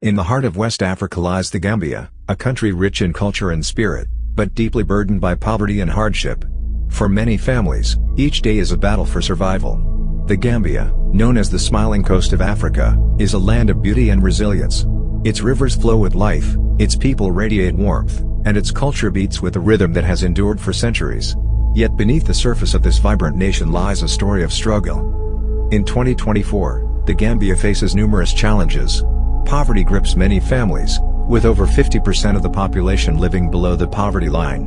In the heart of West Africa lies the Gambia, a country rich in culture and spirit, but deeply burdened by poverty and hardship. For many families, each day is a battle for survival. The Gambia, known as the smiling coast of Africa, is a land of beauty and resilience. Its rivers flow with life, its people radiate warmth, and its culture beats with a rhythm that has endured for centuries. Yet beneath the surface of this vibrant nation lies a story of struggle. In 2024, the Gambia faces numerous challenges. Poverty grips many families, with over 50% of the population living below the poverty line.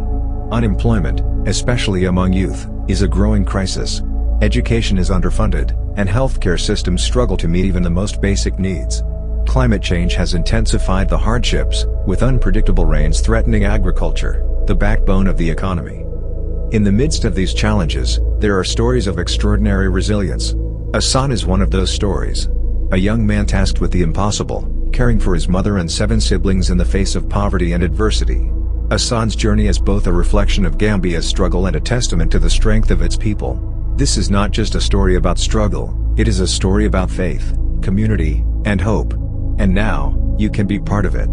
Unemployment, especially among youth, is a growing crisis. Education is underfunded, and healthcare systems struggle to meet even the most basic needs. Climate change has intensified the hardships, with unpredictable rains threatening agriculture, the backbone of the economy. In the midst of these challenges, there are stories of extraordinary resilience. Assan is one of those stories. A young man tasked with the impossible, caring for his mother and 7 siblings in the face of poverty and adversity. Assan's journey is both a reflection of Gambia's struggle and a testament to the strength of its people. This is not just a story about struggle, it is a story about faith, community, and hope. And now, you can be part of it.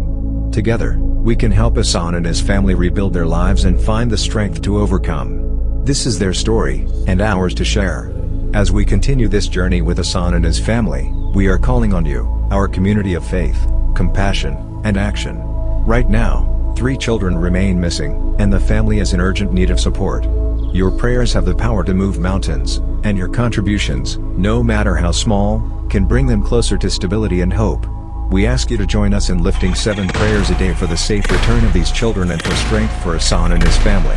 Together, we can help Assan and his family rebuild their lives and find the strength to overcome. This is their story, and ours to share. As we continue this journey with Assan and his family, we are calling on you, our community of faith, compassion, and action. Right now, 3 children remain missing, and the family is in urgent need of support. Your prayers have the power to move mountains, and your contributions, no matter how small, can bring them closer to stability and hope. We ask you to join us in lifting 7 prayers a day for the safe return of these children and for strength for Assan and his family.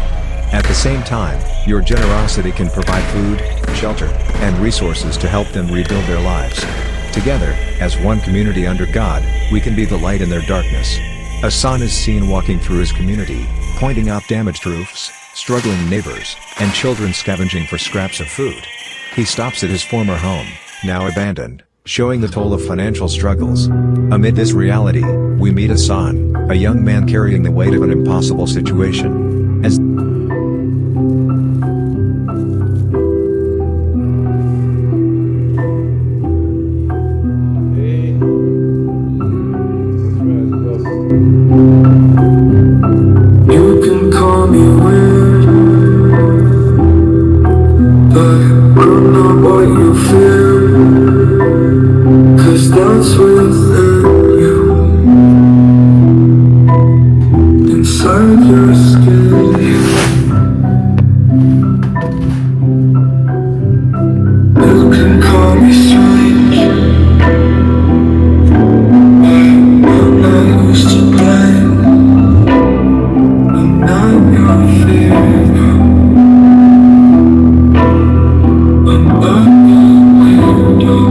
At the same time, your generosity can provide food, shelter, and resources to help them rebuild their lives. Together, as one community under God, we can be the light in their darkness. Assan is seen walking through his community, pointing out damaged roofs, struggling neighbors, and children scavenging for scraps of food. He stops at his former home, now abandoned, showing the toll of financial struggles. Amid this reality, we meet Assan, a young man carrying the weight of an impossible situation. As you can call me weird, but I'm not what you fear, 'cause that's within you, inside your skin. You can call me strange, but I'm not used to blame. I'm your fear. I'm a window.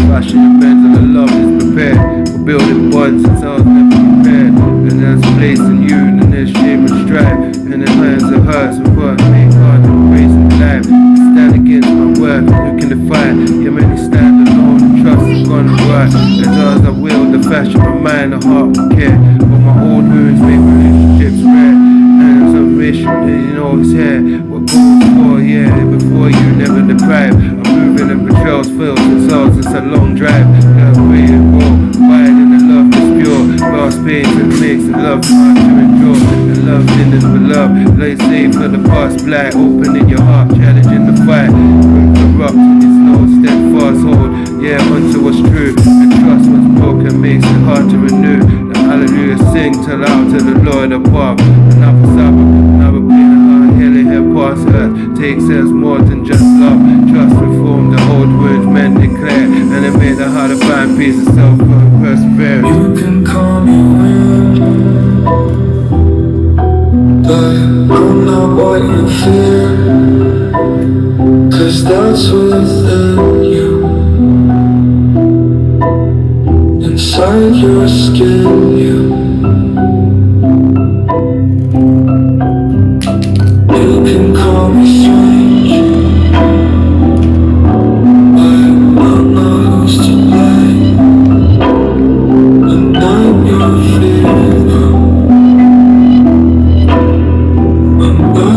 Flashing the beds and the love is prepared. We're building bonds since I was never prepared. And that's placing you in this shame and strife. In the hands of hers, we work, make hard and praising life. Stand against my worth, you can defy. Yeah, many stand alone and trust is gonna rise. As hard as I will, the fashion of my mind, the heart will care. But my old wounds make relationships rare. And it's a mission, you know it's here. What goes for, yeah, before you never deprive. I'm moving and betrayals filled, it's a long drive. Love great and raw, wide in the love that's pure. Lost pains and makes the love hard to endure. And love in and for love, lay safe for the past blight. Opening your heart, challenging the fight. Corrupt and it's no steadfast hold. Yeah, onto what's true, and trust what's broken makes it hard to renew. The hallelujah sing till out to the Lord above. Another Sabbath, another pain, another healing here past earth. Takes us more than just love. Trust reform, the old words men declare, and it made it hard to find peace and self and perseverance. You can call me weird, but I'm not what you fear, 'cause that's within you, inside your skin. You can call me strange, but I'm not who's to blame. And I'm your fear. I'm a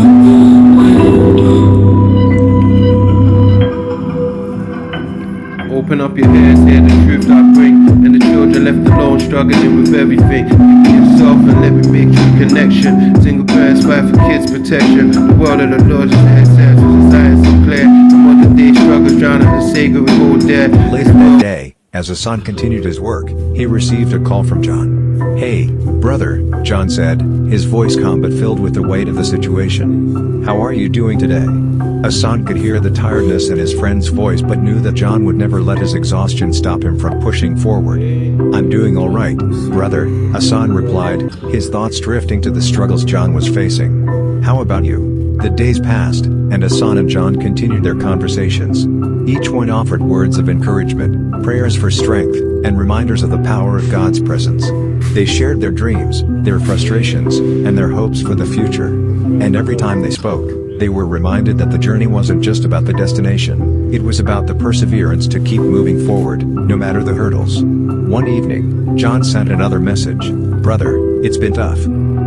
window. Open up your ears, hear the truth I bring. And the children left alone, struggling with everything. Be yourself and let me make true connection. Single parents fight for kids' protection. The world of the Lord is the essence, with science so clear. The modern day struggles drown out the sacred we hold there. Later that day, as Assan continued his work, he received a call from John. "Hey, brother," John said, his voice calm but filled with the weight of the situation. "How are you doing today?" Assan could hear the tiredness in his friend's voice but knew that John would never let his exhaustion stop him from pushing forward. "I'm doing alright, brother," Assan replied, his thoughts drifting to the struggles John was facing. "How about you?" The days passed, and Assan and John continued their conversations. Each one offered words of encouragement, prayers for strength, and reminders of the power of God's presence. They shared their dreams, their frustrations, and their hopes for the future. And every time they spoke, they were reminded that the journey wasn't just about the destination, it was about the perseverance to keep moving forward, no matter the hurdles. One evening, John sent another message. "Brother, it's been tough.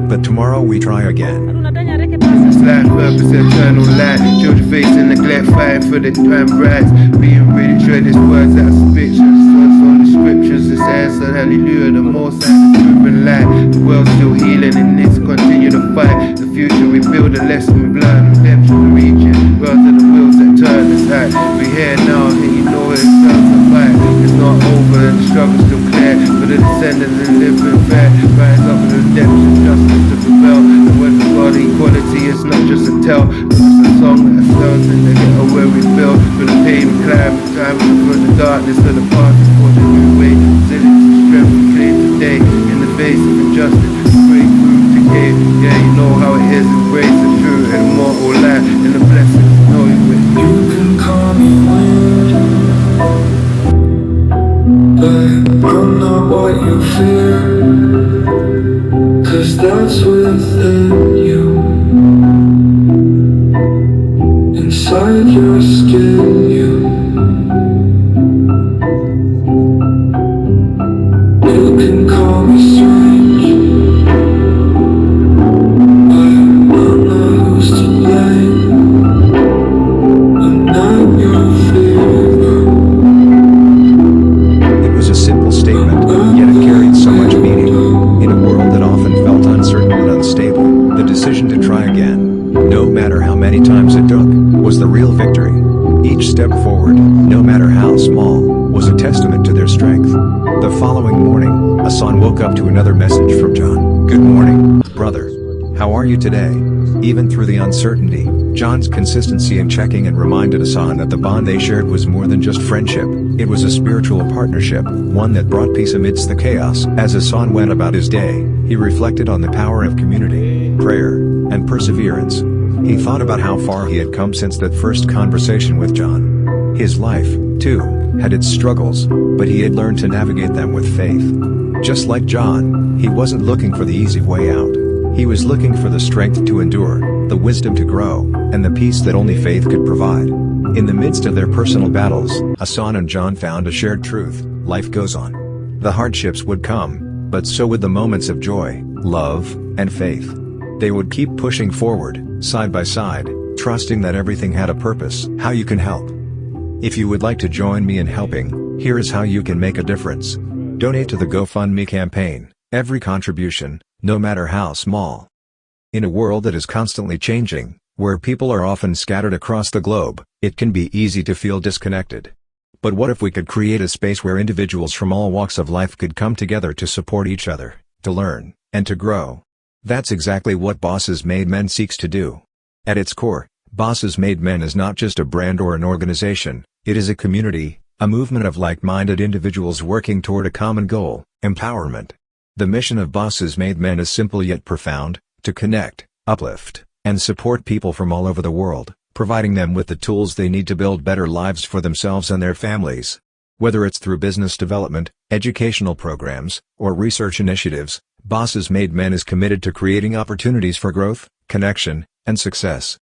But tomorrow we try again." Life, purpose, eternal light. Children facing neglect, fighting for their prime rights. Being really dread these words out of pictures. Thoughts on the scriptures, it's answer, hallelujah, the most and the truth and light. The world's still healing and needs to continue to fight. The future we build, a lesson we learn, redemption we reach it. Words are the wheels that turn the tide. We here now, and you know it's time to fight. It's not over and the struggle's still clear. For the descendants and living fair. Rise up with redemption, justice to prevail. And when the God equality is not just a tale, it's just a song that sounds in the ghetto where we build. For the pain we climb, the time from the darkness to the past, for the new way. Resilience and strength we claim today. In the face of injustice, break through to gain. Yeah, you know how it is, embrace the true and immortal life. And the blessings, know you with. You can call me weird, but I'm not what you fear. 'Cause that's within you, inside your skin, you can call me strange, but I'm not who's to blame. I'm not your favorite. It was a simple statement, yet it carried so much meaning. In a world that often felt uncertain and unstable, the decision to try again, no matter how many times it took, was the real victory. Each step forward, no matter how small, was a testament to their strength. The following morning, Assan woke up to another message from John. "Good morning, brother. How are you today?" Even through the uncertainty, John's consistency in checking and reminded Assan that the bond they shared was more than just friendship, it was a spiritual partnership, one that brought peace amidst the chaos. As Assan went about his day, he reflected on the power of community, prayer, and perseverance. He thought about how far he had come since that first conversation with John. His life, too, had its struggles, but he had learned to navigate them with faith. Just like John, he wasn't looking for the easy way out. He was looking for the strength to endure, the wisdom to grow, and the peace that only faith could provide. In the midst of their personal battles, Assan and John found a shared truth: life goes on. The hardships would come, but so would the moments of joy, love, and faith. They would keep pushing forward, side by side, trusting that everything had a purpose. How you can help. If you would like to join me in helping, here is how you can make a difference. Donate to the GoFundMe campaign. Every contribution, no matter how small. In a world that is constantly changing, where people are often scattered across the globe, it can be easy to feel disconnected. But what if we could create a space where individuals from all walks of life could come together to support each other, to learn, and to grow? That's exactly what Bossesmademen seeks to do. At its core, Bossesmademen is not just a brand or an organization, it is a community, a movement of like-minded individuals working toward a common goal: empowerment. The mission of Bossesmademen is simple yet profound: to connect, uplift, and support people from all over the world, providing them with the tools they need to build better lives for themselves and their families. Whether it's through business development, educational programs, or research initiatives, Bossesmademen is committed to creating opportunities for growth, connection, and success.